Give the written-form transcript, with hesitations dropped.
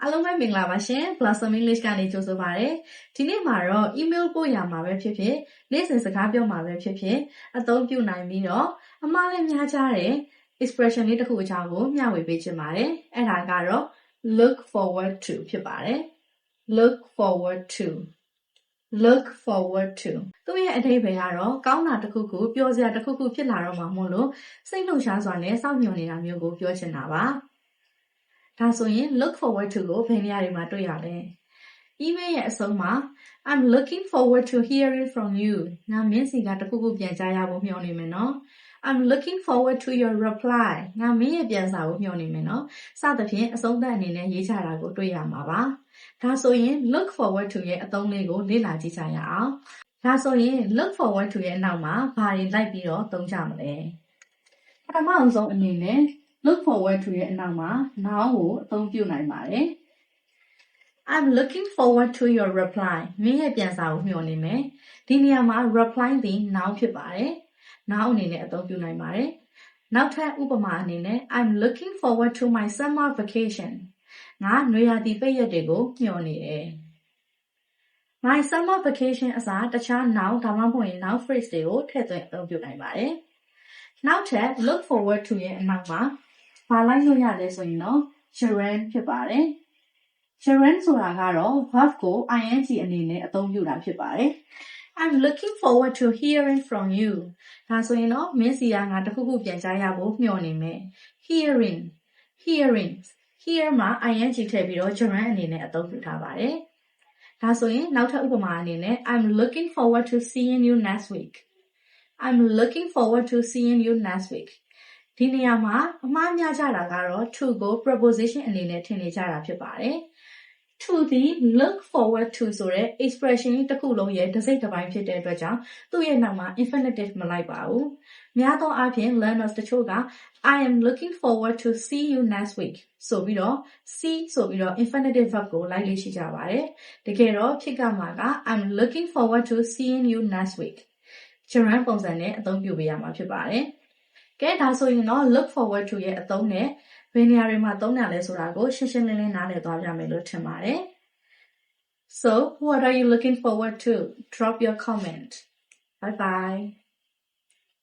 အားလုံးပဲမင်္ဂလာပါရှင် Blossom English ကနေကြိုဆိုပါရစေ။ဒီနေ့မှာတော့ email ပို့ရမှာပဲဖြစ်ဖြစ်နေ့စဉ်စကားပြောမှာပဲဖြစ်ဖြစ်အသုံးပြုနိုင်ပြီးတော့အမှားလည်းများကြတဲ့ expression လေးတစ်ခုအကြောင်းကိုမျှဝေပေးချင်ပါတယ်။အဲ့ဒါကတော့ look forward to ဖြစ်ပါတယ်။ look forward to look forward to သူ့ရဲ့အဓိပ္ပာယ်ကတော့ကောင်းတာတစ်ခုခုပျော်စရာတစ်ခုခုဖြစ်လာတော့မှမို့လို့စိတ်လှုပ်ရှားစွာနဲ့စောင့်မျှော်နေတာမျိုးကိုပြောချင်တာပါ။ဒါဆိုရင် look forward to ကိုဘယ်နေရာတွေမှာတွေ့ရလဲ email ရဲ့အဆုံးမှာ I'm looking forward to hearing from you ငါမင်းစီကတခုခုပြန်ကြားရဖို့မျှော်နေမယ်နော် I'm looking forward to your reply ငါမင်းရဲ့ပြန်စာကိုမျှော်နေမယ်နော်စသဖြင့်အဆုံးသတ်အနေနဲ့ရေးချတာကိုတွေ့ရမှာပါဒါဆိုရင် look forward to ရဲ့အသုံးလေးကိုလေ့လာကြည့်ကြရအောင်ဒါဆိုရင် look forward to ရဲ့အနောက်မှာဘာတွေလိုက်ပြီးတော့သုံးကြမလဲပထမအဆုံးအနေနဲ့look forward to ရဲ့အနောက်မှာ noun ကိုအသုံးပြုနိုင်ပါတယ် I'm looking forward to your reply မင်းရဲ့ပြန်စာကိုမျှော်နေမယ်ဒီနေရာမှာ reply သည် noun ဖြစ်ပါတယ် noun အနေနဲ့အသုံးပြုနိုင်ပါတယ်နောက်ထပ်ဥပမာအနေနဲ့ I'm looking forward to my summer vacation ငါနွေရာသီပိတ်ရက်တွေကိုမျှော်နေတယ် my summer vacation အစားတခြား noun ဒါမှမဟုတ်ရင် noun phrase တွေကိုထည့်သွင်းအသုံးပြုနိုင်ပါတယ်နောက်ထပ် look forward to ရဲ့အနောက်မှာဘာလိုက်လို့ရလဲဆိုရင်တော့ gerund ဖြစ်ပါတယ် gerund ဆိုတာကတော့ verb ကို ing အနေနဲ့အသုံးပြုတာဖြစ်ပါတယ် I'm looking forward to hearing from you ဒါဆိုရင်တော့မင်းစီကငါတခုခုပြန်ကြားရဖို့မျှော်နေမယ် hearing hear မှာ ing ထည့်ပြီးတော့ gerund အနေနဲ့အသုံးပြုထားပါတယ်ဒါဆိုရင်နောက်ထပ်ဥပမာအနေနဲ့ I'm looking forward to seeing you next week I'm looking forward to seeing you next week ဒီနေရာမှာအမှားများကြတာကတော့ to ကို preposition အနေနဲ့ထင်နေကြတာဖြစ်ပါတယ် to သည် look forward to ဆိုတဲ့ expression တစ်ခုလုံးရဲ့တစ်စိတ်တစ်ပိုင်းဖြစ်တဲ့အတွက်ကြောင့်သူ့ရဲ့နောက်မှာ infinitive မလိုက်ပါဘူးများသောအားဖြင့် learners တချို့က I am looking forward to see you next week ဆိုပြီးတော့ see ဆိုပြီးတော့ infinitive verb ကိုလိုက်လေ့ရှိကြပါတယ်တကယ်တော့ဖြစ်ကမှာက I'm looking forward to seeing you next week gerund ပုံစံနဲ့အသုံးပြုပေးရမှာဖြစ်ပါတယ်ကဲဒါဆိုရင်တော့ look forward to ရဲ့အသုံးနဲ့ဘယ်နေရာတွေမှာသုံးရလဲဆိုတာကိုရှင်းရှင်းလင်းလင်းနားလည်သွားကြမယ်လို့ထင်ပါတယ် So what are you looking forward to? Drop your comment. Bye bye.